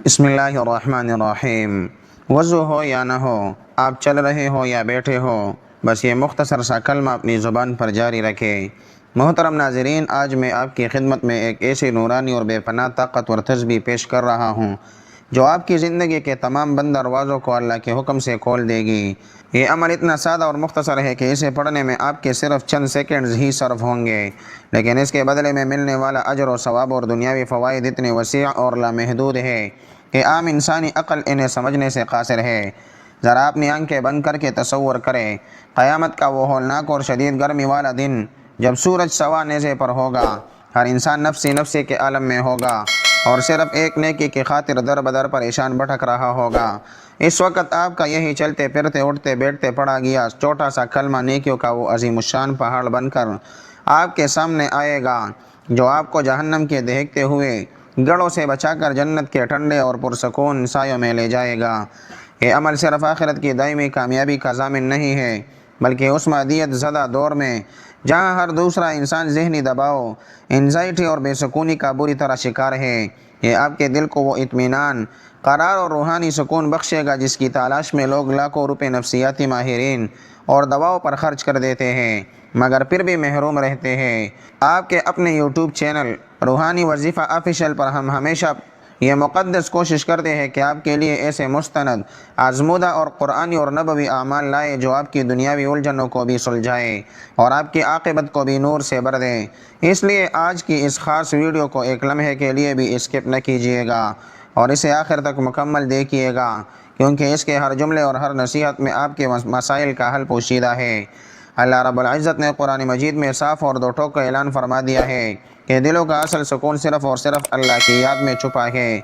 بسم اللہ الرحمن الرحیم۔ وضو ہو یا نہ ہو، آپ چل رہے ہو یا بیٹھے ہو، بس یہ مختصر سا کلمہ اپنی زبان پر جاری رکھیں۔ محترم ناظرین، آج میں آپ کی خدمت میں ایک ایسی نورانی اور بے پناہ طاقتور تسبیح پیش کر رہا ہوں جو آپ کی زندگی کے تمام بند دروازوں کو اللہ کے حکم سے کھول دے گی۔ یہ عمل اتنا سادہ اور مختصر ہے کہ اسے پڑھنے میں آپ کے صرف چند سیکنڈز ہی صرف ہوں گے، لیکن اس کے بدلے میں ملنے والا اجر و ثواب اور دنیاوی فوائد اتنے وسیع اور لامحدود ہے کہ عام انسانی عقل انہیں سمجھنے سے قاصر ہے۔ ذرا اپنی آنکھیں بند کر کے تصور کریں، قیامت کا وہ ہولناک اور شدید گرمی والا دن جب سورج سوا نیزے پر ہوگا، ہر انسان نفسی نفسی کے عالم میں ہوگا اور صرف ایک نیکی کی خاطر در بدر پریشان بھٹک رہا ہوگا۔ اس وقت آپ کا یہی چلتے پھرتے اٹھتے بیٹھتے پڑھا گیا چھوٹا سا کلمہ نیکیوں کا وہ عظیم الشان پہاڑ بن کر آپ کے سامنے آئے گا جو آپ کو جہنم کے دہکتے ہوئے گڑھوں سے بچا کر جنت کے ٹھنڈے اور پرسکون سایوں میں لے جائے گا۔ یہ عمل صرف آخرت کی دائمی کامیابی کا ضامن نہیں ہے، بلکہ اس مادیت زدہ دور میں جہاں ہر دوسرا انسان ذہنی دباؤ، انزائٹی اور بے سکونی کا بری طرح شکار ہے، یہ آپ کے دل کو وہ اطمینان، قرار اور روحانی سکون بخشے گا جس کی تلاش میں لوگ لاکھوں روپے نفسیاتی ماہرین اور دواؤں پر خرچ کر دیتے ہیں مگر پھر بھی محروم رہتے ہیں۔ آپ کے اپنے یوٹیوب چینل روحانی وظیفہ آفیشیل پر ہم ہمیشہ یہ مقدس کوشش کرتے ہیں کہ آپ کے لیے ایسے مستند، آزمودہ اور قرآنی اور نبوی اعمال لائے جو آپ کی دنیاوی الجھنوں کو بھی سلجھائے اور آپ کی عاقبت کو بھی نور سے بھر دیں۔ اس لیے آج کی اس خاص ویڈیو کو ایک لمحے کے لیے بھی اسکپ نہ کیجیے گا اور اسے آخر تک مکمل دیکھیے گا، کیونکہ اس کے ہر جملے اور ہر نصیحت میں آپ کے مسائل کا حل پوشیدہ ہے۔ اللہ رب العزت نے قرآن مجید میں صاف اور دو ٹوک کا اعلان فرما دیا ہے کہ دلوں کا اصل سکون صرف اور صرف اللہ کی یاد میں چھپا ہے۔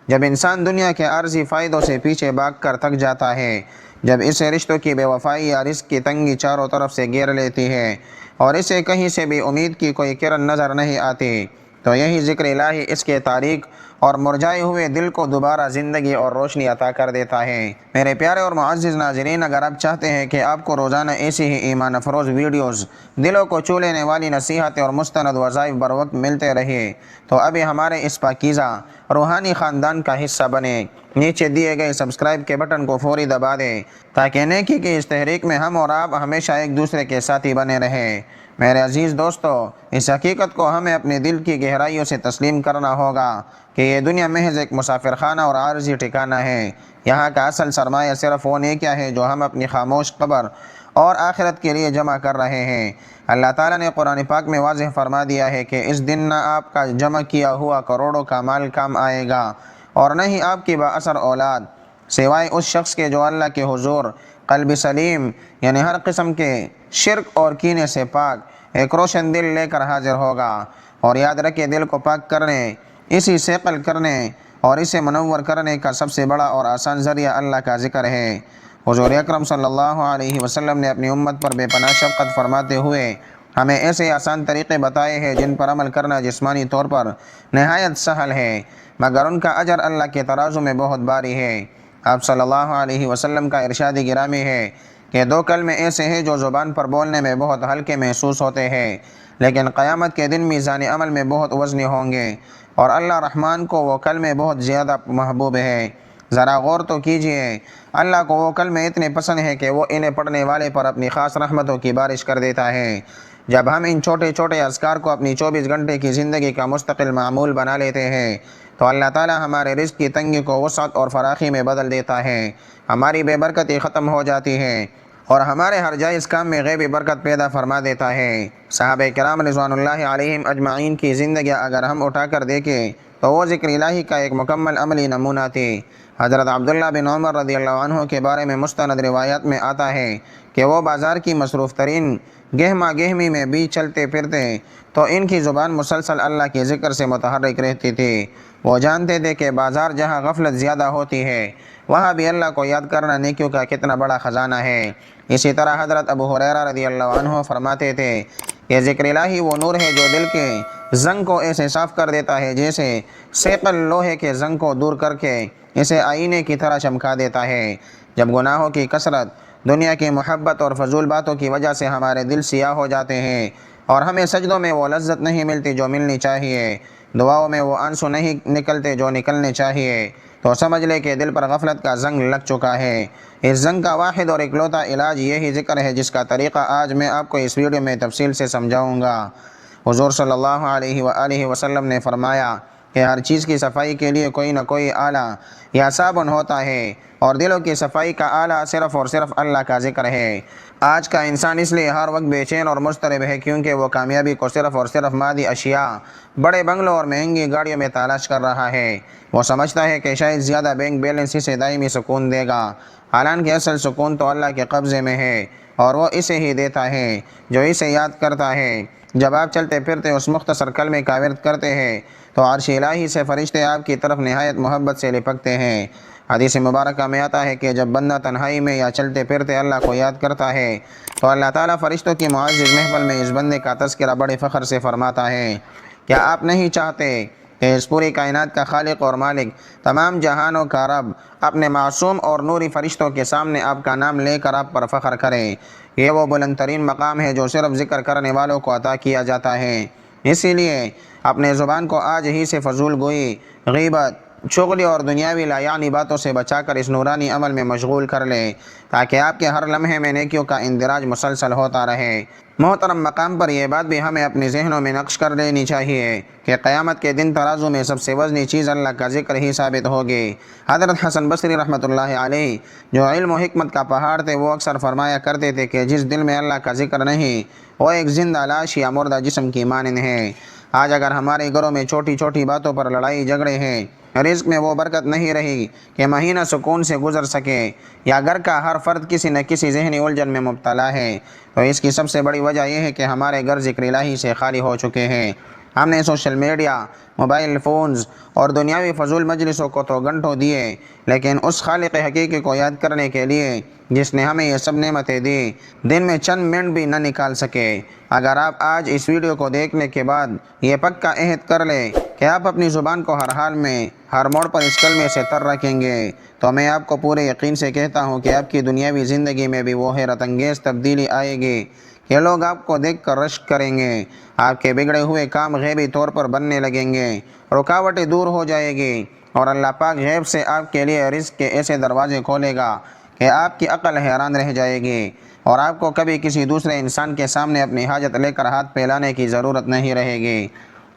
جب انسان دنیا کے عارضی فائدوں سے پیچھے بھاگ کر تھک جاتا ہے، جب اسے رشتوں کی بے وفائی یا رزق کی تنگی چاروں طرف سے گھیر لیتی ہے اور اسے کہیں سے بھی امید کی کوئی کرن نظر نہیں آتی، تو یہی ذکر الہی اس کے تاریک اور مرجھائے ہوئے دل کو دوبارہ زندگی اور روشنی عطا کر دیتا ہے۔ میرے پیارے اور معزز ناظرین، اگر آپ چاہتے ہیں کہ آپ کو روزانہ ایسی ہی ایمان افروز ویڈیوز، دلوں کو چھو لینے والی نصیحتیں اور مستند وظائف بر وقت ملتے رہے، تو ابھی ہمارے اس پاکیزہ روحانی خاندان کا حصہ بنے۔ نیچے دیے گئے سبسکرائب کے بٹن کو فوری دبا دیں تاکہ نیکی کی اس تحریک میں ہم اور آپ ہمیشہ ایک دوسرے کے ساتھی بنے رہیں۔ میرے عزیز دوستو، اس حقیقت کو ہمیں اپنے دل کی گہرائیوں سے تسلیم کرنا ہوگا کہ یہ دنیا محض ایک مسافر خانہ اور عارضی ٹھکانہ ہے۔ یہاں کا اصل سرمایہ صرف وہ نیکیاں ہے جو ہم اپنی خاموش قبر اور آخرت کے لیے جمع کر رہے ہیں۔ اللہ تعالیٰ نے قرآن پاک میں واضح فرما دیا ہے کہ اس دن نہ آپ کا جمع کیا ہوا کروڑوں کا مال کام آئے گا اور نہ ہی آپ کی با اثر اولاد، سوائے اس شخص کے جو اللہ کے حضور قلب سلیم یعنی ہر قسم کے شرک اور کینے سے پاک ایک روشن دل لے کر حاضر ہوگا۔ اور یاد رکھے، دل کو پاک کرنے، اسی ثقل کرنے اور اسے منور کرنے کا سب سے بڑا اور آسان ذریعہ اللہ کا ذکر ہے۔ حضور اکرم صلی اللہ علیہ وسلم نے اپنی امت پر بے پناہ شفقت فرماتے ہوئے ہمیں ایسے آسان طریقے بتائے ہیں جن پر عمل کرنا جسمانی طور پر نہایت سہل ہے، مگر ان کا اجر اللہ کے ترازو میں بہت بھاری ہے۔ آپ صلی اللہ علیہ وسلم کا ارشاد گرامی ہے کہ دو کلمے ایسے ہیں جو زبان پر بولنے میں بہت ہلکے محسوس ہوتے ہیں، لیکن قیامت کے دن میزان عمل میں بہت وزنی ہوں گے اور اللہ رحمان کو وہ کلمے بہت زیادہ محبوب ہیں۔ ذرا غور تو کیجئے، اللہ کو وہ کلمے اتنے پسند ہیں کہ وہ انہیں پڑھنے والے پر اپنی خاص رحمتوں کی بارش کر دیتا ہے۔ جب ہم ان چھوٹے چھوٹے اذکار کو اپنی 24 گھنٹے کی زندگی کا مستقل معمول بنا لیتے ہیں تو اللہ تعالیٰ ہمارے رزق کی تنگی کو وسعت اور فراخی میں بدل دیتا ہے، ہماری بے برکتی ختم ہو جاتی ہے اور ہمارے ہر جائز کام میں غیبی برکت پیدا فرما دیتا ہے۔ صحابہ کرام رضوان اللہ علیہم اجمعین کی زندگیاں اگر ہم اٹھا کر دیکھیں تو وہ ذکر الہی کا ایک مکمل عملی نمونہ تھی۔ حضرت عبداللہ بن عمر رضی اللہ عنہ کے بارے میں مستند روایات میں آتا ہے کہ وہ بازار کی مصروف ترین گہما گہمی میں بھی چلتے پھرتے تو ان کی زبان مسلسل اللہ کے ذکر سے متحرک رہتی تھی۔ وہ جانتے تھے کہ بازار جہاں غفلت زیادہ ہوتی ہے وہاں بھی اللہ کو یاد کرنا نیکیوں کا کتنا بڑا خزانہ ہے۔ اسی طرح حضرت ابو ہریرہ رضی اللہ عنہ فرماتے تھے کہ ذکر الہی وہ نور ہے جو دل کے زنگ کو ایسے صاف کر دیتا ہے جیسے ثقل لوہے کے زنگ کو دور کر کے اسے آئینے کی طرح چمکا دیتا ہے۔ جب گناہوں کی کثرت، دنیا کی محبت اور فضول باتوں کی وجہ سے ہمارے دل سیاہ ہو جاتے ہیں اور ہمیں سجدوں میں وہ لذت نہیں ملتی جو ملنی چاہیے، دعاؤں میں وہ آنسو نہیں نکلتے جو نکلنے چاہیے، تو سمجھ لے کہ دل پر غفلت کا زنگ لگ چکا ہے۔ اس زنگ کا واحد اور اکلوتا علاج یہی ذکر ہے، جس کا طریقہ آج میں آپ کو اس ویڈیو میں تفصیل سے سمجھاؤں گا۔ حضور صلی اللہ علیہ وآلہ وسلم نے فرمایا کہ ہر چیز کی صفائی کے لیے کوئی نہ کوئی آلہ یا صابن ہوتا ہے، اور دلوں کی صفائی کا آلہ صرف اور صرف اللہ کا ذکر ہے۔ آج کا انسان اس لیے ہر وقت بے چین اور مضطرب ہے کیونکہ وہ کامیابی کو صرف اور صرف مادی اشیاء، بڑے بنگلوں اور مہنگی گاڑیوں میں تلاش کر رہا ہے۔ وہ سمجھتا ہے کہ شاید زیادہ بینک بیلنس اسے دائمی سکون دے گا، حالانکہ اصل سکون تو اللہ کے قبضے میں ہے، اور وہ اسے ہی دیتا ہے جو اسے یاد کرتا ہے۔ جب آپ چلتے پھرتے اس مختصر کلمے کا ورد کرتے ہیں تو عرش الہی سے فرشتے آپ کی طرف نہایت محبت سے لپکتے ہیں۔ حدیث مبارکہ میں آتا ہے کہ جب بندہ تنہائی میں یا چلتے پھرتے اللہ کو یاد کرتا ہے تو اللہ تعالیٰ فرشتوں کی معزز محفل میں اس بندے کا تذکرہ بڑے فخر سے فرماتا ہے۔ کیا آپ نہیں چاہتے کہ اس پوری کائنات کا خالق اور مالک، تمام جہانوں کا رب، اپنے معصوم اور نوری فرشتوں کے سامنے آپ کا نام لے کر آپ پر فخر کرے؟ یہ وہ بلند ترین مقام ہے جو صرف ذکر کرنے والوں کو عطا کیا جاتا ہے۔ اسی لیے اپنے زبان کو آج ہی سے فضول گوئی، غیبت، چغلی اور دنیاوی لا یعنی باتوں سے بچا کر اس نورانی عمل میں مشغول کر لے تاکہ آپ کے ہر لمحے میں نیکیوں کا اندراج مسلسل ہوتا رہے۔ محترم مقام پر یہ بات بھی ہمیں اپنے ذہنوں میں نقش کر لینی چاہیے کہ قیامت کے دن ترازو میں سب سے وزنی چیز اللہ کا ذکر ہی ثابت ہوگی۔ حضرت حسن بصری رحمۃ اللہ علیہ جو علم و حکمت کا پہاڑ تھے، وہ اکثر فرمایا کرتے تھے کہ جس دل میں اللہ کا ذکر نہیں، وہ ایک زندہ لاش یا مردہ جسم کی مانند ہے۔ آج اگر ہمارے گھروں میں چھوٹی چھوٹی باتوں پر لڑائی جھگڑے ہیں، رزق میں وہ برکت نہیں رہی کہ مہینہ سکون سے گزر سکے، یا گھر کا ہر فرد کسی نہ کسی ذہنی الجھن میں مبتلا ہے، تو اس کی سب سے بڑی وجہ یہ ہے کہ ہمارے گھر ذکر الہی سے خالی ہو چکے ہیں۔ ہم نے سوشل میڈیا، موبائل فونز اور دنیاوی فضول مجلسوں کو تو گھنٹوں دیے، لیکن اس خالق حقیقی کو یاد کرنے کے لیے جس نے ہمیں یہ سب نعمتیں دی، دن میں چند منٹ بھی نہ نکال سکے۔ اگر آپ آج اس ویڈیو کو دیکھنے کے بعد یہ پکا عہد کر لیں کہ آپ اپنی زبان کو ہر حال میں، ہر موڑ پر اس کلمے سے تر رکھیں گے، تو میں آپ کو پورے یقین سے کہتا ہوں کہ آپ کی دنیاوی زندگی میں بھی وہ حیرت انگیز تبدیلی آئے گی کہ لوگ آپ کو دیکھ کر رشک کریں گے۔ آپ کے بگڑے ہوئے کام غیبی طور پر بننے لگیں گے، رکاوٹیں دور ہو جائے گی، اور اللہ پاک غیب سے آپ کے لیے رزق کے ایسے دروازے کھولے گا کہ آپ کی عقل حیران رہ جائے گی، اور آپ کو کبھی کسی دوسرے انسان کے سامنے اپنی حاجت لے کر ہاتھ پھیلانے کی ضرورت نہیں رہے گی۔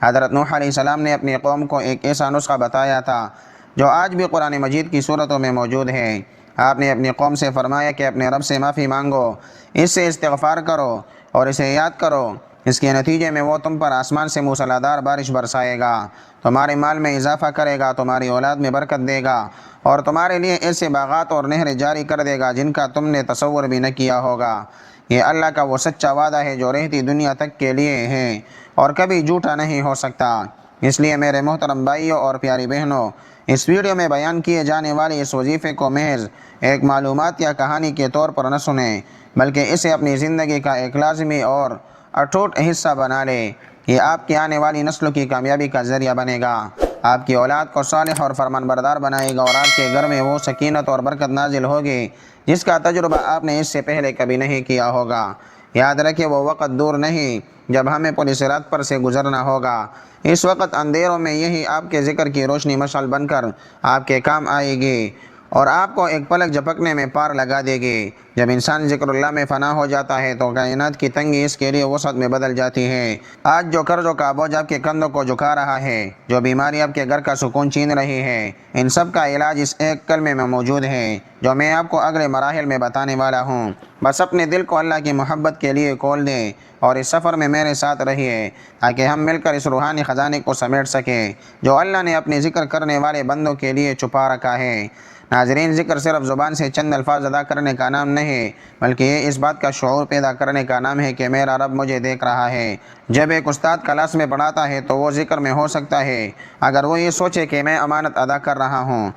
حضرت نوح علیہ السلام نے اپنی قوم کو ایک ایسا نسخہ بتایا تھا جو آج بھی قرآن مجید کی صورتوں میں موجود ہے۔ آپ نے اپنی قوم سے فرمایا کہ اپنے رب سے معافی مانگو، اس سے استغفار کرو اور اسے یاد کرو، اس کے نتیجے میں وہ تم پر آسمان سے موسلادھار بارش برسائے گا، تمہارے مال میں اضافہ کرے گا، تمہاری اولاد میں برکت دے گا، اور تمہارے لیے ایسے باغات اور نہریں جاری کر دے گا جن کا تم نے تصور بھی نہ کیا ہوگا۔ یہ اللہ کا وہ سچا وعدہ ہے جو رہتی دنیا تک کے لیے ہے اور کبھی جھوٹا نہیں ہو سکتا۔ اس لیے میرے محترم بھائیوں اور پیاری بہنوں، اس ویڈیو میں بیان کیے جانے والے اس وظیفے کو محض ایک معلومات یا کہانی کے طور پر نہ سنیں، بلکہ اسے اپنی زندگی کا ایک لازمی اور اٹوٹ حصہ بنا لیں۔ یہ آپ کی آنے والی نسلوں کی کامیابی کا ذریعہ بنے گا، آپ کی اولاد کو صالح اور فرمان بردار بنائے گا، اور آپ کے گھر میں وہ سکینت اور برکت نازل ہوگی جس کا تجربہ آپ نے اس سے پہلے کبھی نہیں کیا ہوگا۔ یاد رکھیں، وہ وقت دور نہیں جب ہمیں پل صراط پر سے گزرنا ہوگا۔ اس وقت اندھیروں میں یہی آپ کے ذکر کی روشنی مشعل بن کر آپ کے کام آئے گی اور آپ کو ایک پلک جھپکنے میں پار لگا دے گی۔ جب انسان ذکر اللہ میں فنا ہو جاتا ہے تو کائنات کی تنگی اس کے لیے وسعت میں بدل جاتی ہے۔ آج جو قرضوں کا بوجھ آپ کے کندھوں کو جھکا رہا ہے، جو بیماری آپ کے گھر کا سکون چھین رہی ہے، ان سب کا علاج اس ایک کلمے میں موجود ہے جو میں آپ کو اگلے مراحل میں بتانے والا ہوں۔ بس اپنے دل کو اللہ کی محبت کے لیے کھول دیں اور اس سفر میں میرے ساتھ رہیے تاکہ ہم مل کر اس روحانی خزانے کو سمیٹ سکیں جو اللہ نے اپنے ذکر کرنے والے بندوں کے لیے چھپا رکھا ہے۔ ناظرین، ذکر صرف زبان سے چند الفاظ ادا کرنے کا نام نہیں، بلکہ یہ اس بات کا شعور پیدا کرنے کا نام ہے کہ میرا رب مجھے دیکھ رہا ہے۔ جب ایک استاد کلاس میں پڑھاتا ہے تو وہ ذکر میں ہو سکتا ہے اگر وہ یہ سوچے کہ میں امانت ادا کر رہا ہوں۔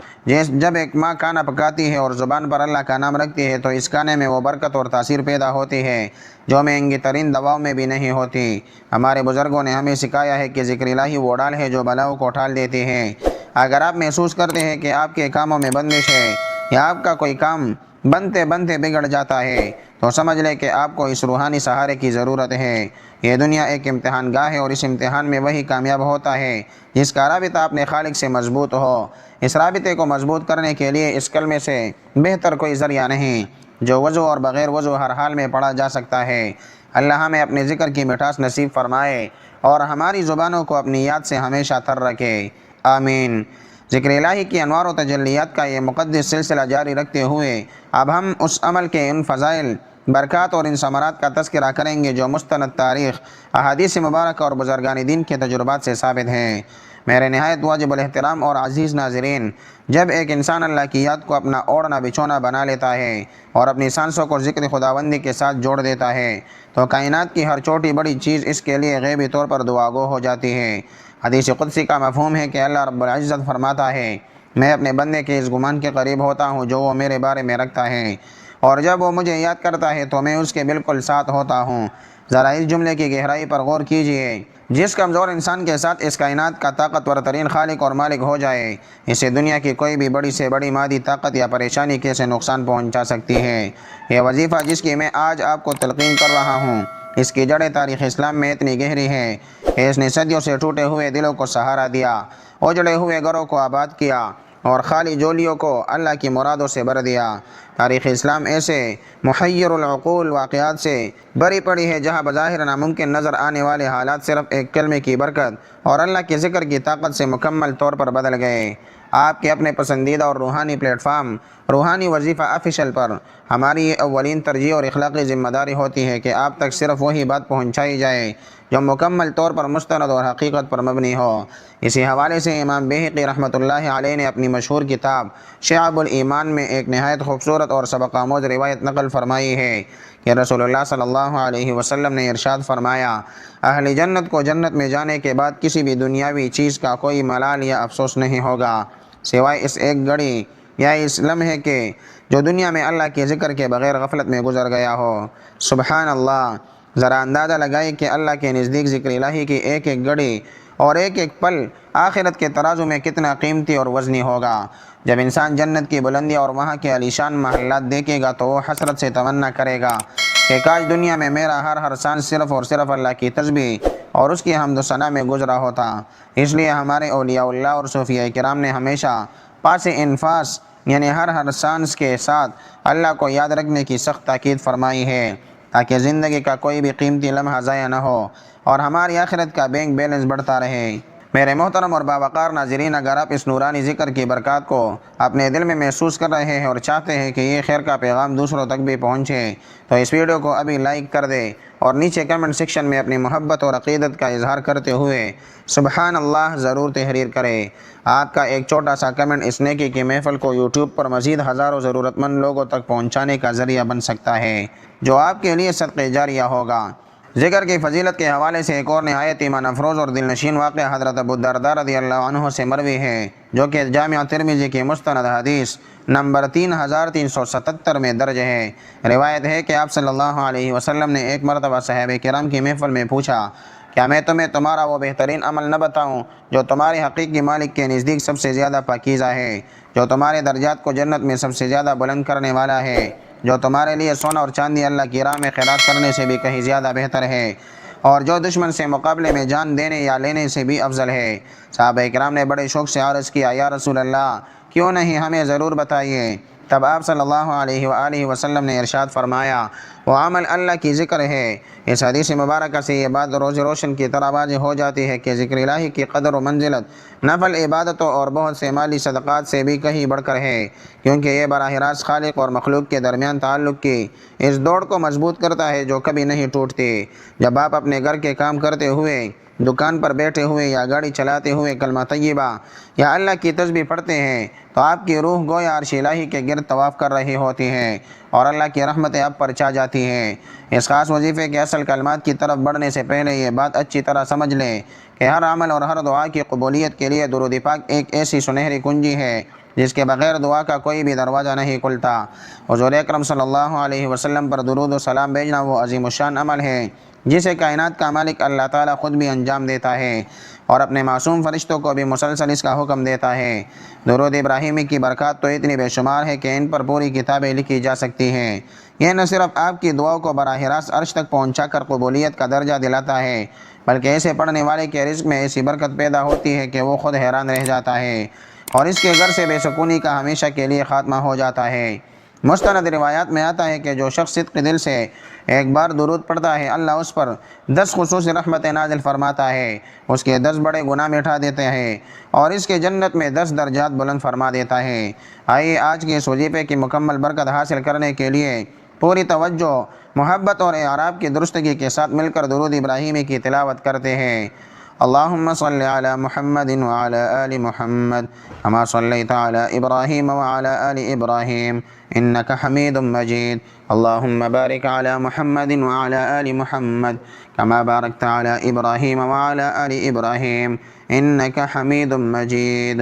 جب ایک ماں کھانا پکاتی ہے اور زبان پر اللہ کا نام رکھتی ہے تو اس کھانے میں وہ برکت اور تاثیر پیدا ہوتی ہے جو مہنگی ترین دواؤں میں بھی نہیں ہوتی۔ ہمارے بزرگوں نے ہمیں سکھایا ہے کہ ذکر الہی وہ ڈال ہے جو بلاؤں کو ٹال دیتی ہے۔ اگر آپ محسوس کرتے ہیں کہ آپ کے کاموں میں بندش ہے یا آپ کا کوئی کام بنتے بنتے بگڑ جاتا ہے تو سمجھ لے کہ آپ کو اس روحانی سہارے کی ضرورت ہے۔ یہ دنیا ایک امتحان گاہ ہے اور اس امتحان میں وہی کامیاب ہوتا ہے جس کا رابطہ اپنے خالق سے مضبوط ہو۔ اس رابطے کو مضبوط کرنے کے لیے اس کلمے سے بہتر کوئی ذریعہ نہیں جو وضو اور بغیر وضو ہر حال میں پڑھا جا سکتا ہے۔ اللہ ہمیں اپنے ذکر کی مٹھاس نصیب فرمائے اور ہماری زبانوں کو اپنی یاد سے ہمیشہ تر رکھے، آمین۔ ذکر الہی کی انوار و تجلیات کا یہ مقدس سلسلہ جاری رکھتے ہوئے اب ہم اس عمل کے ان فضائل، برکات اور ان ثمرات کا تذکرہ کریں گے جو مستند تاریخ، احادیث مبارکہ اور بزرگان دین کے تجربات سے ثابت ہیں۔ میرے نہایت واجب الاحترام اور عزیز ناظرین، جب ایک انسان اللہ کی یاد کو اپنا اوڑھنا بچھونا بنا لیتا ہے اور اپنی سانسوں کو ذکر خداوندی کے ساتھ جوڑ دیتا ہے تو کائنات کی ہر چھوٹی بڑی چیز اس کے لیے غیبی طور پر دعا گو ہو جاتی ہے۔ حدیث قدسی کا مفہوم ہے کہ اللہ رب العزت فرماتا ہے، میں اپنے بندے کے اس گمان کے قریب ہوتا ہوں جو وہ میرے بارے میں رکھتا ہے، اور جب وہ مجھے یاد کرتا ہے تو میں اس کے بالکل ساتھ ہوتا ہوں۔ ذرا اس جملے کی گہرائی پر غور کیجئے۔ جس کمزور انسان کے ساتھ اس کائنات کا طاقتور ترین خالق اور مالک ہو جائے، اسے دنیا کی کوئی بھی بڑی سے بڑی مادی طاقت یا پریشانی کیسے نقصان پہنچا سکتی ہے۔ یہ وظیفہ جس کی میں آج آپ کو تلقین کر رہا ہوں، اس کی جڑیں تاریخ اسلام میں اتنی گہری ہے کہ اس نے صدیوں سے ٹوٹے ہوئے دلوں کو سہارا دیا، اجڑے ہوئے گھروں کو آباد کیا اور خالی جولیوں کو اللہ کی مرادوں سے بھر دیا۔ تاریخ اسلام ایسے محیر العقول واقعات سے بری پڑی ہے جہاں بظاہر ناممکن نظر آنے والے حالات صرف ایک کلمے کی برکت اور اللہ کے ذکر کی طاقت سے مکمل طور پر بدل گئے۔ آپ کے اپنے پسندیدہ اور روحانی پلیٹ فارم روحانی وظیفہ آفیشل پر ہماری یہ اولین ترجیح اور اخلاقی ذمہ داری ہوتی ہے کہ آپ تک صرف وہی بات پہنچائی جائے جو مکمل طور پر مستند اور حقیقت پر مبنی ہو۔ اسی حوالے سے امام بیہقی رحمۃ اللہ علیہ نے اپنی مشہور کتاب شعب الایمان میں ایک نہایت خوبصورت اور سبق آموز روایت نقل فرمائی ہے کہ رسول اللہ صلی اللہ علیہ وسلم نے ارشاد فرمایا، اہل جنت کو جنت میں جانے کے بعد کسی بھی دنیاوی چیز کا کوئی ملال یا افسوس نہیں ہوگا سوائے اس ایک گھڑی یا اس لمحے کے جو دنیا میں اللہ کے ذکر کے بغیر غفلت میں گزر گیا ہو۔ سبحان اللہ! ذرا اندازہ لگائیں کہ اللہ کے نزدیک ذکر الہی کی ایک ایک گھڑی اور ایک ایک پل آخرت کے ترازو میں کتنا قیمتی اور وزنی ہوگا۔ جب انسان جنت کی بلندی اور وہاں کے عالیشان محلات دیکھے گا تو وہ حسرت سے تمنا کرے گا کہ کاش دنیا میں میرا ہر سانس صرف اور صرف اللہ کی تسبیح اور اس کی حمد و ثنا میں گزرا ہوتا۔ اس لیے ہمارے اولیاء اللہ اور صوفیاء کرام نے ہمیشہ پاس انفاس یعنی ہر سانس کے ساتھ اللہ کو یاد رکھنے کی سخت تاکید فرمائی ہے تاکہ زندگی کا کوئی بھی قیمتی لمحہ ضائع نہ ہو اور ہماری آخرت کا بینک بیلنس بڑھتا رہے۔ میرے محترم اور باوقار ناظرین، اگر آپ اس نورانی ذکر کی برکات کو اپنے دل میں محسوس کر رہے ہیں اور چاہتے ہیں کہ یہ خیر کا پیغام دوسروں تک بھی پہنچے تو اس ویڈیو کو ابھی لائک کر دیں اور نیچے کمنٹ سیکشن میں اپنی محبت اور عقیدت کا اظہار کرتے ہوئے سبحان اللہ ضرور تحریر کریں۔ آپ کا ایک چھوٹا سا کمنٹ اس نیکی کی محفل کو یوٹیوب پر مزید ہزاروں ضرورت مند لوگوں تک پہنچانے کا ذریعہ بن سکتا ہے جو آپ کے لیے صدقہ جاریہ ہوگا۔ ذکر کی فضیلت کے حوالے سے ایک اور نہایت ایمان افروز اور دل نشین واقعہ حضرت ابو الدرداء رضی اللہ عنہ سے مروی ہے جو کہ جامع ترمذی کی مستند حدیث نمبر 3377 میں درج ہے۔ روایت ہے کہ آپ صلی اللہ علیہ وسلم نے ایک مرتبہ صحابہ کرام کی محفل میں پوچھا، کیا میں تمہیں تمہارا وہ بہترین عمل نہ بتاؤں جو تمہارے حقیقی مالک کے نزدیک سب سے زیادہ پاکیزہ ہے، جو تمہارے درجات کو جنت میں سب سے زیادہ بلند کرنے والا ہے، جو تمہارے لیے سونا اور چاندی اللہ کی راہ میں خیرات کرنے سے بھی کہیں زیادہ بہتر ہے، اور جو دشمن سے مقابلے میں جان دینے یا لینے سے بھی افضل ہے؟ صحابہ کرام نے بڑے شوق سے عرض کیا، یا رسول اللہ کیوں نہیں، ہمیں ضرور بتائیے۔ تب آپ صلی اللہ علیہ وآلہ وسلم نے ارشاد فرمایا، وہ عمل اللہ کی ذکر ہے۔ اس حدیث مبارکہ سے یہ بات روز روشن کی طرح واضح ہو جاتی ہے کہ ذکر الہی کی قدر و منزلت نفل عبادتوں اور بہت سے مالی صدقات سے بھی کہیں بڑھ کر ہے، کیونکہ یہ براہ راست خالق اور مخلوق کے درمیان تعلق کی اس دوڑ کو مضبوط کرتا ہے جو کبھی نہیں ٹوٹتی۔ جب آپ اپنے گھر کے کام کرتے ہوئے، دکان پر بیٹھے ہوئے یا گاڑی چلاتے ہوئے کلمہ طیبہ یا اللہ کی تسبیح پڑھتے ہیں تو آپ کی روح گویا عرش الہی کے گرد طواف کر رہی ہوتی ہے اور اللہ کی رحمتیں آپ پر چھا جاتی ہیں۔ اس خاص وظیفے کے اصل کلمات کی طرف بڑھنے سے پہلے یہ بات اچھی طرح سمجھ لیں کہ ہر عمل اور ہر دعا کی قبولیت کے لیے درود پاک ایک ایسی سنہری کنجی ہے جس کے بغیر دعا کا کوئی بھی دروازہ نہیں کھلتا۔ حضور اکرم صلی اللہ علیہ وسلم پر درود و سلام بھیجنا وہ عظیم الشان عمل ہے جسے کائنات کا مالک اللہ تعالیٰ خود بھی انجام دیتا ہے۔ اور اپنے معصوم فرشتوں کو بھی مسلسل اس کا حکم دیتا ہے۔ درود ابراہیمی کی برکات تو اتنی بے شمار ہے کہ ان پر پوری کتابیں لکھی جا سکتی ہیں۔ یہ نہ صرف آپ کی دعاؤں کو براہ راست عرش تک پہنچا کر قبولیت کا درجہ دلاتا ہے، بلکہ اسے پڑھنے والے کے رزق میں ایسی برکت پیدا ہوتی ہے کہ وہ خود حیران رہ جاتا ہے، اور اس کے گھر سے بے سکونی کا ہمیشہ کے لیے خاتمہ ہو جاتا ہے۔ مستند روایات میں آتا ہے کہ جو شخص صدق دل سے ایک بار درود پڑھتا ہے، اللہ اس پر 10 خصوصی رحمتیں نازل فرماتا ہے، اس کے 10 بڑے گناہ مٹا دیتے ہیں اور اس کے جنت میں 10 درجات بلند فرما دیتا ہے۔ آئیے آج کے اس وظیفے کی مکمل برکت حاصل کرنے کے لیے پوری توجہ، محبت اور اعراب کی درستگی کے ساتھ مل کر درود ابراہیمی کی تلاوت کرتے ہیں۔ اللہم صلی علی محمد وعلی آل محمد کما صلیت علی ابراہیم وعلی آل ابراہیم انک حمید مجید۔ اللہم بارک علی محمد وعلی آل محمد کما بارکت علی ابراہیم وعلی آل ابراہیم انک حمید مجید۔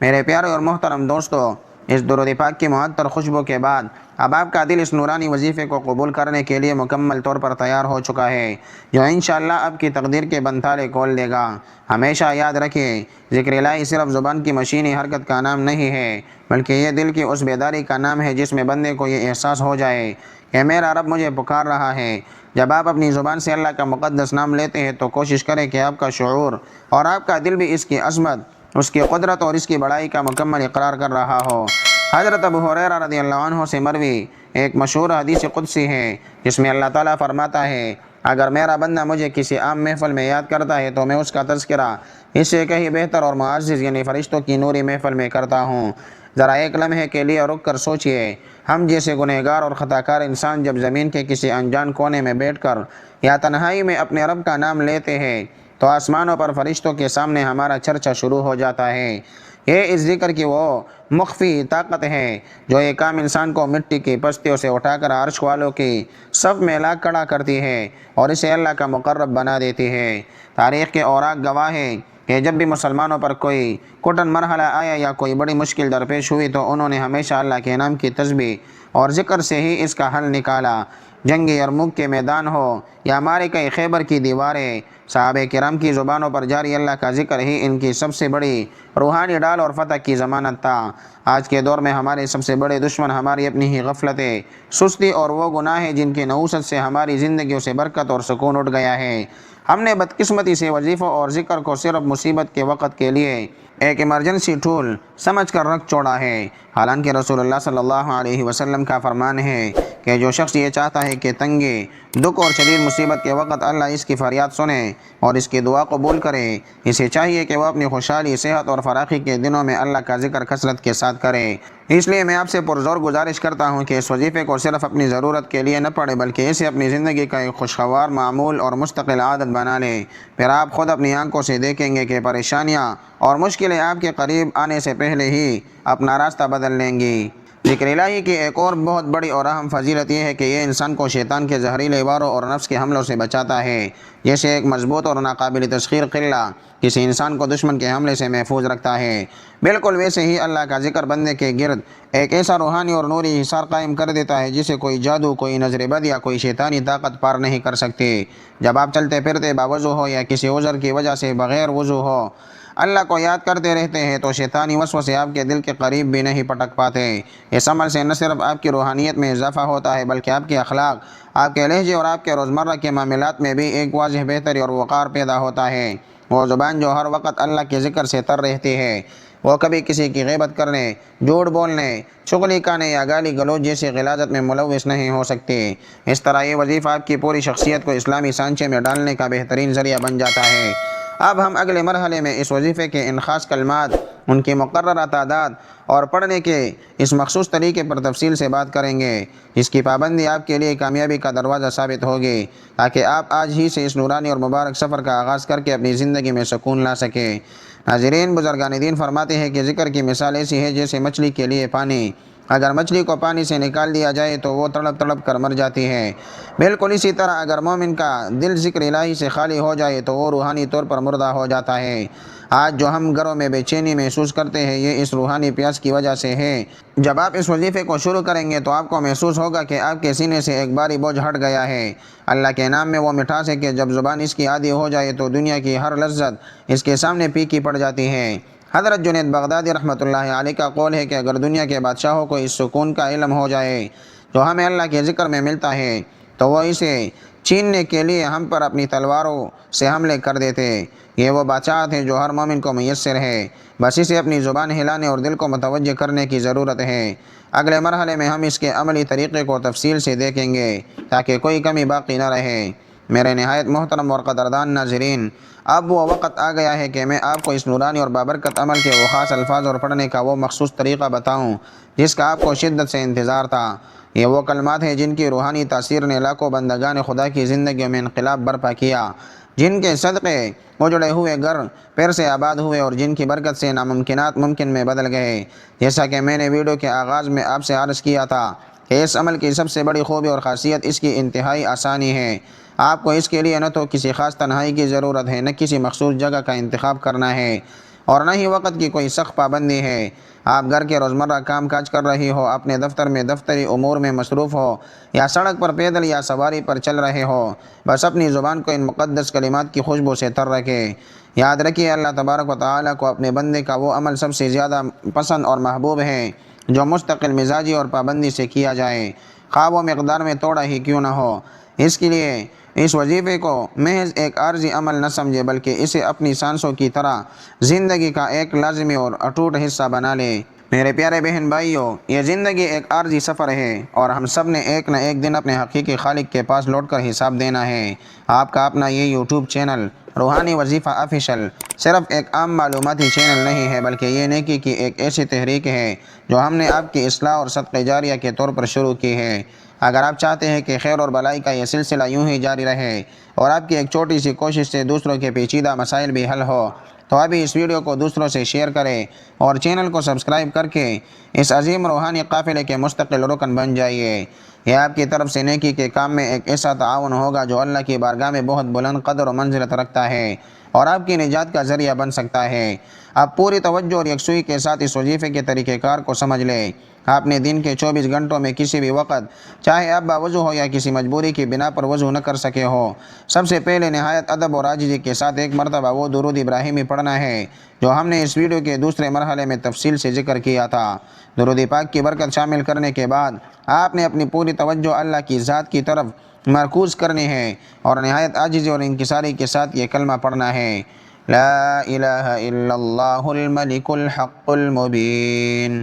میرے پیارے اور محترم دوستو، اس درود پاک کی معطر خوشبو کے بعد اب آپ کا دل اس نورانی وظیفے کو قبول کرنے کے لیے مکمل طور پر تیار ہو چکا ہے، جو انشاءاللہ آپ کی تقدیر کے بند تالے کھول دے گا۔ ہمیشہ یاد رکھیں، ذکر الہی صرف زبان کی مشینی حرکت کا نام نہیں ہے، بلکہ یہ دل کی اس بیداری کا نام ہے جس میں بندے کو یہ احساس ہو جائے کہ میرا رب مجھے پکار رہا ہے۔ جب آپ اپنی زبان سے اللہ کا مقدس نام لیتے ہیں تو کوشش کریں کہ آپ کا شعور اور آپ کا دل بھی اس کی عظمت، اس کی قدرت اور اس کی بڑائی کا مکمل اقرار کر رہا ہو۔ حضرت ابو ہریرہ رضی اللہ عنہ سے مروی ایک مشہور حدیث قدسی ہے، جس میں اللہ تعالیٰ فرماتا ہے، اگر میرا بندہ مجھے کسی عام محفل میں یاد کرتا ہے تو میں اس کا تذکرہ اس سے کہیں بہتر اور معزز یعنی فرشتوں کی نوری محفل میں کرتا ہوں۔ ذرا ایک لمحے کے لیے رک کر سوچئے، ہم جیسے گنہگار اور خطاکار انسان جب زمین کے کسی انجان کونے میں بیٹھ کر یا تنہائی میں اپنے رب کا نام لیتے ہیں تو آسمانوں پر فرشتوں کے سامنے ہمارا چرچا شروع ہو جاتا ہے۔ یہ اس ذکر کی وہ مخفی طاقت ہے جو ایک عام انسان کو مٹی کی پستیوں سے اٹھا کر عرش والوں کی صف میں لا کھڑا کرتی ہے اور اسے اللہ کا مقرب بنا دیتی ہے۔ تاریخ کے اوراق گواہ ہے کہ جب بھی مسلمانوں پر کوئی کٹن مرحلہ آیا یا کوئی بڑی مشکل درپیش ہوئی تو انہوں نے ہمیشہ اللہ کے نام کی تسبیح اور ذکر سے ہی اس کا حل نکالا۔ جنگ یرموک کے میدان ہو یا معرکہ خیبر کی دیواریں، صحابہ کرام کی زبانوں پر جاری اللہ کا ذکر ہی ان کی سب سے بڑی روحانی ڈال اور فتح کی ضمانت تھا۔ آج کے دور میں ہمارے سب سے بڑے دشمن ہماری اپنی ہی غفلتیں، سستی اور وہ گناہ ہیں جن کی نحوست سے ہماری زندگیوں سے برکت اور سکون اٹھ گیا ہے۔ ہم نے بدقسمتی سے وظیفوں اور ذکر کو صرف مصیبت کے وقت کے لیے ایک ایمرجنسی ٹول سمجھ کر رکھ چھوڑا ہے، حالانکہ رسول اللہ صلی اللہ علیہ وسلم کا فرمان ہے کہ جو شخص یہ چاہتا ہے کہ تنگی، دکھ اور شدید مصیبت کے وقت اللہ اس کی فریاد سنے اور اس کی دعا قبول کرے، اسے چاہیے کہ وہ اپنی خوشحالی، صحت اور فراخی کے دنوں میں اللہ کا ذکر کثرت کے ساتھ کرے۔ اس لیے میں آپ سے پرزور گزارش کرتا ہوں کہ اس وظیفے کو صرف اپنی ضرورت کے لیے نہ پڑھیں، بلکہ اسے اپنی زندگی کا ایک خوشگوار معمول اور مستقل عادت بنا لیں۔ پھر آپ خود اپنی آنکھوں سے دیکھیں گے کہ پریشانیاں اور مشکلیں آپ کے قریب آنے سے پہلے ہی اپنا راستہ بدل لیں گی۔ ذکر الہی کی ایک اور بہت بڑی اور اہم فضیلت یہ ہے کہ یہ انسان کو شیطان کے زہریلے واروں اور نفس کے حملوں سے بچاتا ہے۔ جیسے ایک مضبوط اور ناقابل تسخیر قلعہ کسی انسان کو دشمن کے حملے سے محفوظ رکھتا ہے، بالکل ویسے ہی اللہ کا ذکر بندے کے گرد ایک ایسا روحانی اور نوری حصار قائم کر دیتا ہے جسے کوئی جادو، کوئی نظر بد یا کوئی شیطانی طاقت پار نہیں کر سکتی۔ جب آپ چلتے پھرتے باوضو ہو یا کسی عذر کی وجہ سے بغیر وضو ہو اللہ کو یاد کرتے رہتے ہیں تو شیطانی وسوسے آپ کے دل کے قریب بھی نہیں پٹک پاتے۔ اس عمل سے نہ صرف آپ کی روحانیت میں اضافہ ہوتا ہے بلکہ آپ کے اخلاق، آپ کے لہجے اور آپ کے روزمرہ کے معاملات میں بھی ایک واضح بہتری اور وقار پیدا ہوتا ہے۔ وہ زبان جو ہر وقت اللہ کے ذکر سے تر رہتی ہے، وہ کبھی کسی کی غیبت کرنے، جھوٹ بولنے، چغلی کانے یا گالی گلوچ جیسی غلاظت میں ملوث نہیں ہو سکتی۔ اس طرح یہ وظیفہ آپ کی پوری شخصیت کو اسلامی سانچے میں ڈالنے کا بہترین ذریعہ بن جاتا ہے۔ اب ہم اگلے مرحلے میں اس وظیفے کے ان خاص کلمات، ان کی مقررہ تعداد اور پڑھنے کے اس مخصوص طریقے پر تفصیل سے بات کریں گے، جس کی پابندی آپ کے لیے کامیابی کا دروازہ ثابت ہوگی، تاکہ آپ آج ہی سے اس نورانی اور مبارک سفر کا آغاز کر کے اپنی زندگی میں سکون لا سکیں۔ ناظرین، بزرگان دین فرماتے ہیں کہ ذکر کی مثال ایسی ہے جیسے مچھلی کے لیے پانی۔ اگر مچھلی کو پانی سے نکال دیا جائے تو وہ تڑپ تڑپ کر مر جاتی ہے۔ بالکل اسی طرح اگر مومن کا دل ذکر الہی سے خالی ہو جائے تو وہ روحانی طور پر مردہ ہو جاتا ہے۔ آج جو ہم گھروں میں بے چینی محسوس کرتے ہیں یہ اس روحانی پیاس کی وجہ سے ہے۔ جب آپ اس وظیفے کو شروع کریں گے تو آپ کو محسوس ہوگا کہ آپ کے سینے سے ایک باری بوجھ ہٹ گیا ہے۔ اللہ کے نام میں وہ مٹھاس ہے کہ جب زبان اس کی عادی ہو جائے تو دنیا کی ہر لذت اس کے سامنے پھیکی پڑ جاتی ہے۔ حضرت جنید بغدادی رحمۃ اللہ علیہ کا قول ہے کہ اگر دنیا کے بادشاہوں کو اس سکون کا علم ہو جائے جو ہمیں اللہ کے ذکر میں ملتا ہے تو وہ اسے چھیننے کے لیے ہم پر اپنی تلواروں سے حملے کر دیتے۔ یہ وہ بادشاہت ہے جو ہر مومن کو میسر ہے، بس اسے اپنی زبان ہلانے اور دل کو متوجہ کرنے کی ضرورت ہے۔ اگلے مرحلے میں ہم اس کے عملی طریقے کو تفصیل سے دیکھیں گے تاکہ کوئی کمی باقی نہ رہے۔ میرے نہایت محترم اور قدردان ناظرین، اب وہ وقت آ گیا ہے کہ میں آپ کو اس نورانی اور بابرکت عمل کے وہ خاص الفاظ اور پڑھنے کا وہ مخصوص طریقہ بتاؤں جس کا آپ کو شدت سے انتظار تھا۔ یہ وہ کلمات ہیں جن کی روحانی تاثیر نے لاکھوں بندگان خدا کی زندگیوں میں انقلاب برپا کیا، جن کے صدقے اجڑے ہوئے گھر پھر سے آباد ہوئے اور جن کی برکت سے ناممکنات ممکن میں بدل گئے۔ جیسا کہ میں نے ویڈیو کے آغاز میں آپ سے عرض کیا تھا کہ اس عمل کی سب سے بڑی خوبی اور خاصیت اس کی انتہائی آسانی ہے۔ آپ کو اس کے لیے نہ تو کسی خاص تنہائی کی ضرورت ہے، نہ کسی مخصوص جگہ کا انتخاب کرنا ہے اور نہ ہی وقت کی کوئی سخت پابندی ہے۔ آپ گھر کے روزمرہ کام کاج کر رہی ہو، اپنے دفتر میں دفتری امور میں مصروف ہو یا سڑک پر پیدل یا سواری پر چل رہے ہو، بس اپنی زبان کو ان مقدس کلمات کی خوشبو سے تر رکھیں۔ یاد رکھیے اللہ تبارک و تعالیٰ کو اپنے بندے کا وہ عمل سب سے زیادہ پسند اور محبوب ہے جو مستقل مزاجی اور پابندی سے کیا جائے، خواہ وہ مقدار میں توڑا ہی کیوں نہ ہو۔ اس کے لیے اس وظیفے کو محض ایک عارضی عمل نہ سمجھے بلکہ اسے اپنی سانسوں کی طرح زندگی کا ایک لازمی اور اٹوٹ حصہ بنا لے۔ میرے پیارے بہن بھائیوں، یہ زندگی ایک عارضی سفر ہے اور ہم سب نے ایک نہ ایک دن اپنے حقیقی خالق کے پاس لوٹ کر حساب دینا ہے۔ آپ کا اپنا یہ یوٹیوب چینل روحانی وظیفہ آفیشل صرف ایک عام معلوماتی چینل نہیں ہے بلکہ یہ نیکی کی ایک ایسی تحریک ہے جو ہم نے آپ کی اصلاح اور صدقہ جاریہ کے طور پر شروع کی ہے۔ اگر آپ چاہتے ہیں کہ خیر اور بھلائی کا یہ سلسلہ یوں ہی جاری رہے اور آپ کی ایک چھوٹی سی کوشش سے دوسروں کے پیچیدہ مسائل بھی حل ہو تو ابھی اس ویڈیو کو دوسروں سے شیئر کریں اور چینل کو سبسکرائب کر کے اس عظیم روحانی قافلے کے مستقل رکن بن جائیے۔ یہ آپ کی طرف سے نیکی کے کام میں ایک ایسا تعاون ہوگا جو اللہ کی بارگاہ میں بہت بلند قدر و منزلت رکھتا ہے اور آپ کی نجات کا ذریعہ بن سکتا ہے۔ آپ پوری توجہ اور یکسوئی کے ساتھ اس وظیفے کے طریقہ کار کو سمجھ لیں۔ آپ نے دن کے 24 گھنٹوں میں کسی بھی وقت، چاہے آپ باوضو ہو یا کسی مجبوری کی بنا پر وضو نہ کر سکے ہو، سب سے پہلے نہایت ادب اور عاجزی کے ساتھ ایک مرتبہ وہ درود ابراہیمی پڑھنا ہے جو ہم نے اس ویڈیو کے دوسرے مرحلے میں تفصیل سے ذکر کیا تھا۔ درود پاک کی برکت شامل کرنے کے بعد آپ نے اپنی پوری توجہ اللہ کی ذات کی طرف مرکوز کرنی ہے اور نہایت عاجزی اور انکساری کے ساتھ یہ کلمہ پڑھنا ہے، لا الہ الا اللہ الملک الحق المبین۔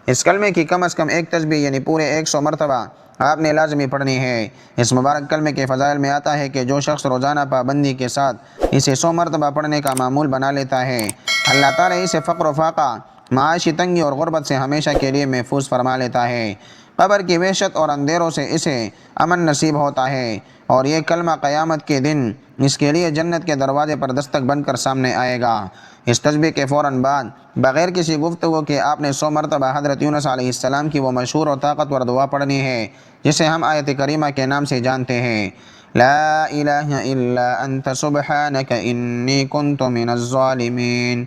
اس کلمے کی کم از کم ایک تسبیح یعنی پورے 100 مرتبہ آپ نے لازمی پڑھنی ہے۔ اس مبارک کلمے کے فضائل میں آتا ہے کہ جو شخص روزانہ پابندی کے ساتھ اسے 100 مرتبہ پڑھنے کا معمول بنا لیتا ہے، اللہ تعالیٰ اسے فقر و فاقہ، معاشی تنگی اور غربت سے ہمیشہ کے لیے محفوظ فرما لیتا ہے۔ قبر کی وحشت اور اندھیروں سے اسے امن نصیب ہوتا ہے اور یہ کلمہ قیامت کے دن اس کے لیے جنت کے دروازے پر دستک بن کر سامنے آئے گا۔ اس تسبیح کے فوراً بعد بغیر کسی گفتگو کے آپ نے 100 مرتبہ حضرت یونس علیہ السلام کی وہ مشہور اور طاقتور دعا پڑھنی ہے جسے ہم آیت کریمہ کے نام سے جانتے ہیں، لا الہ الا انت سبحانک انی کنت من الظالمین۔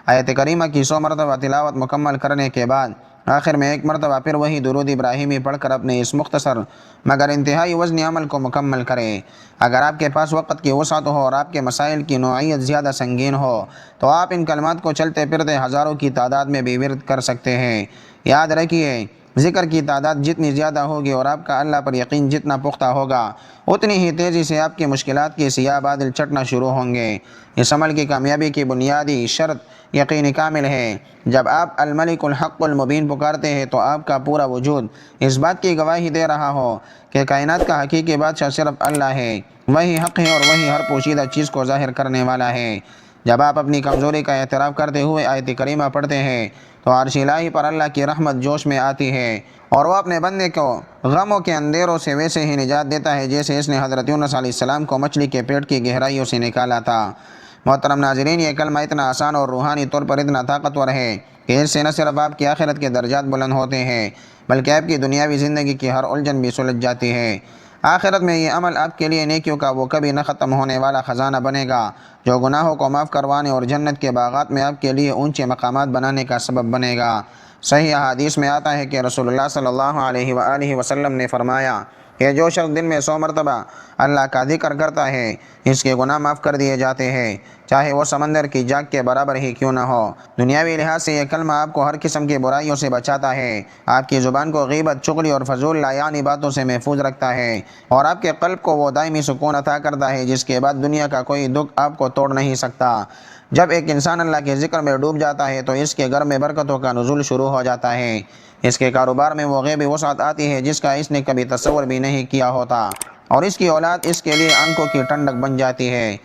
آیت کریمہ کی 100 مرتبہ تلاوت مکمل کرنے کے بعد آخر میں ایک مرتبہ پھر وہی درود ابراہیمی پڑھ کر اپنے اس مختصر مگر انتہائی وزنی عمل کو مکمل کریں۔ اگر آپ کے پاس وقت کی وسعت ہو اور آپ کے مسائل کی نوعیت زیادہ سنگین ہو تو آپ ان کلمات کو چلتے پھرتے ہزاروں کی تعداد میں بھی ورد کر سکتے ہیں۔ یاد رکھیے، ذکر کی تعداد جتنی زیادہ ہوگی اور آپ کا اللہ پر یقین جتنا پختہ ہوگا اتنی ہی تیزی سے آپ کی مشکلات کے سیاہ بادل چھٹنا شروع ہوں گے۔ اس عمل کی کامیابی کی بنیادی شرط یقین کامل ہے۔ جب آپ الملک الحق المبین پکارتے ہیں تو آپ کا پورا وجود اس بات کی گواہی دے رہا ہو کہ کائنات کا حقیقی بادشاہ صرف اللہ ہے، وہی حق ہے اور وہی ہر پوشیدہ چیز کو ظاہر کرنے والا ہے۔ جب آپ اپنی کمزوری کا اعتراف کرتے ہوئے آیت کریمہ پڑھتے ہیں تو عرش الہی پر اللہ کی رحمت جوش میں آتی ہے اور وہ اپنے بندے کو غموں کے اندھیروں سے ویسے ہی نجات دیتا ہے جیسے اس نے حضرت یونس علیہ السلام کو مچھلی کے پیٹ کی گہرائیوں سے نکالا تھا۔ محترم ناظرین، یہ کلمہ اتنا آسان اور روحانی طور پر اتنا طاقتور ہے کہ اس سے نہ صرف آپ کی آخرت کے درجات بلند ہوتے ہیں بلکہ آپ کی دنیاوی زندگی کی ہر الجھن بھی سلجھ جاتی ہے۔ آخرت میں یہ عمل آپ کے لیے نیکیوں کا وہ کبھی نہ ختم ہونے والا خزانہ بنے گا جو گناہوں کو معاف کروانے اور جنت کے باغات میں آپ کے لیے اونچے مقامات بنانے کا سبب بنے گا۔ صحیح احادیث میں آتا ہے کہ رسول اللہ صلی اللہ علیہ وآلہ وسلم نے فرمایا کہ جو شخص دن میں 100 مرتبہ اللہ کا ذکر کرتا ہے اس کے گناہ معاف کر دیے جاتے ہیں، چاہے وہ سمندر کی جاگ کے برابر ہی کیوں نہ ہو۔ دنیاوی لحاظ سے یہ کلمہ آپ کو ہر قسم کی برائیوں سے بچاتا ہے، آپ کی زبان کو غیبت، چغلی اور فضول لایعنی باتوں سے محفوظ رکھتا ہے اور آپ کے قلب کو وہ دائمی سکون عطا کرتا ہے جس کے بعد دنیا کا کوئی دکھ آپ کو توڑ نہیں سکتا۔ جب ایک انسان اللہ کے ذکر میں ڈوب جاتا ہے تو اس کے گھر میں برکتوں کا نزول شروع ہو جاتا ہے، اس کے کاروبار میں وہ غیبی وسعت آتی ہے جس کا اس نے کبھی تصور بھی نہیں کیا ہوتا، اور اس کی اولاد اس کے لیے آنکھوں کی ٹھنڈک بن جاتی ہے۔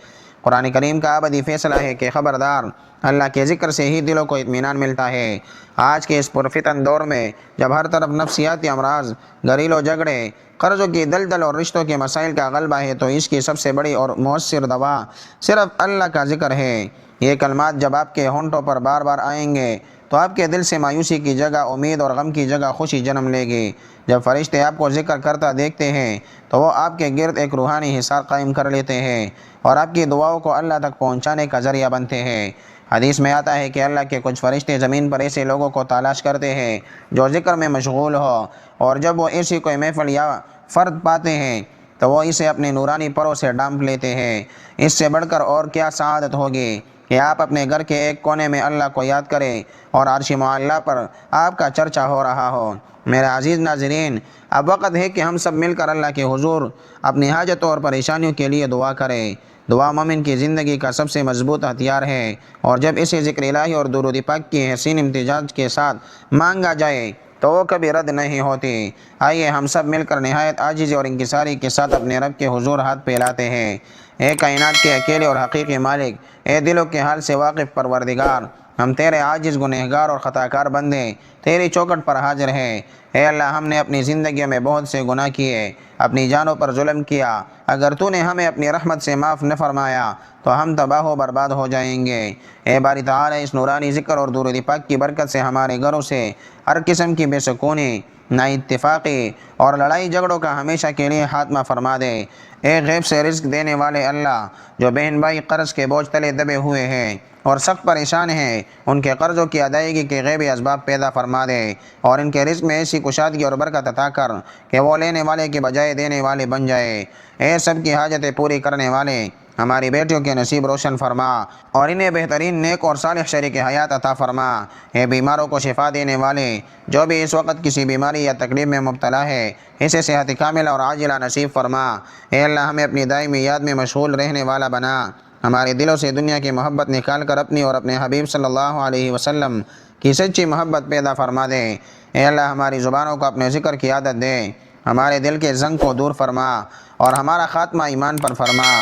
قرآن کریم کا ابدی فیصلہ ہے کہ خبردار، اللہ کے ذکر سے ہی دلوں کو اطمینان ملتا ہے۔ آج کے اس پرفتن دور میں جب ہر طرف نفسیاتی امراض، گھریلو جھگڑے، قرضوں کی دلدل اور رشتوں کے مسائل کا غلبہ ہے تو اس کی سب سے بڑی اور مؤثر دوا صرف اللہ کا ذکر ہے۔ یہ کلمات جب آپ کے ہونٹوں پر بار بار آئیں گے تو آپ کے دل سے مایوسی کی جگہ امید اور غم کی جگہ خوشی جنم لے گی۔ جب فرشتے آپ کو ذکر کرتا دیکھتے ہیں تو وہ آپ کے گرد ایک روحانی حصار قائم کر لیتے ہیں اور آپ کی دعاؤں کو اللہ تک پہنچانے کا ذریعہ بنتے ہیں۔ حدیث میں آتا ہے کہ اللہ کے کچھ فرشتے زمین پر ایسے لوگوں کو تلاش کرتے ہیں جو ذکر میں مشغول ہو، اور جب وہ ایسی کوئی محفل یا فرد پاتے ہیں تو وہ اسے اپنے نورانی پروں سے ڈانپ لیتے ہیں۔ اس سے بڑھ کر اور کیا سعادت ہوگی کہ آپ اپنے گھر کے ایک کونے میں اللہ کو یاد کریں اور عرش معلیٰ پر آپ کا چرچہ ہو رہا ہو۔ میرے عزیز ناظرین، اب وقت ہے کہ ہم سب مل کر اللہ کے حضور اپنی حاجتوں اور پریشانیوں کے لیے دعا کریں۔ دعا مومن کی زندگی کا سب سے مضبوط ہتھیار ہے، اور جب اسے ذکر الہی اور درود پاک کی حسین امتزاج کے ساتھ مانگا جائے تو وہ کبھی رد نہیں ہوتی۔ آئیے ہم سب مل کر نہایت عاجزی اور انکساری کے ساتھ اپنے رب کے حضور ہاتھ پھیلاتے ہیں۔ اے کائنات کے اکیلے اور حقیقی مالک، اے دلوں کے حال سے واقف پروردگار، ہم تیرے عاجز، گنہگار اور خطا کار بندے تیری چوکھٹ پر حاضر ہیں۔ اے اللہ، ہم نے اپنی زندگیوں میں بہت سے گناہ کیے، اپنی جانوں پر ظلم کیا۔ اگر تو نے ہمیں اپنی رحمت سے معاف نہ فرمایا تو ہم تباہ و برباد ہو جائیں گے۔ اے باری تعالی، اس نورانی ذکر اور درود پاک کی برکت سے ہمارے گھروں سے ہر قسم کی بے سکونی، نا اتفاقی اور لڑائی جھگڑوں کا ہمیشہ کے لیے خاتمہ فرما دے۔ اے غیب سے رزق دینے والے اللہ، جو بہن بھائی قرض کے بوجھ تلے دبے ہوئے ہیں اور سخت پریشان ہیں، ان کے قرضوں کی ادائیگی کے غیبی اسباب پیدا فرما دے اور ان کے رزق میں ایسی کشادگی اور برکت عطا کر کہ وہ لینے والے کے بجائے دینے والے بن جائے۔ اے سب کی حاجتیں پوری کرنے والے، ہماری بیٹیوں کے نصیب روشن فرما اور انہیں بہترین نیک اور صالح شریک حیات عطا فرما۔ اے بیماروں کو شفا دینے والے، جو بھی اس وقت کسی بیماری یا تکلیف میں مبتلا ہے، اسے صحت کاملہ اور عاجلہ نصیب فرما۔ اے اللہ، ہمیں اپنی دائمی یاد میں مشغول رہنے والا بنا، ہمارے دلوں سے دنیا کی محبت نکال کر اپنی اور اپنے حبیب صلی اللہ علیہ وسلم کی سچی محبت پیدا فرما دے۔ اے اللہ، ہماری زبانوں کو اپنے ذکر کی عادت دے، ہمارے دل کے زنگ کو دور فرما اور ہمارا خاتمہ ایمان پر فرما۔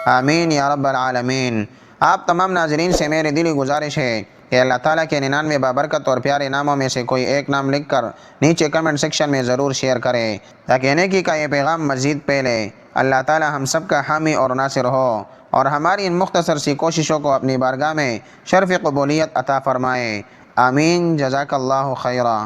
آمین یا رب العالمین۔ آپ تمام ناظرین سے میری دلی گزارش ہے کہ اللہ تعالیٰ کے 99 بابرکت اور پیارے ناموں میں سے کوئی ایک نام لکھ کر نیچے کمنٹ سیکشن میں ضرور شیئر کریں تاکہ نیکی کا یہ پیغام مزید پھیلے۔ اللہ تعالیٰ ہم سب کا حامی اور ناصر ہو اور ہماری ان مختصر سی کوششوں کو اپنی بارگاہ میں شرف قبولیت عطا فرمائے۔ آمین۔ جزاک اللہ خیرا۔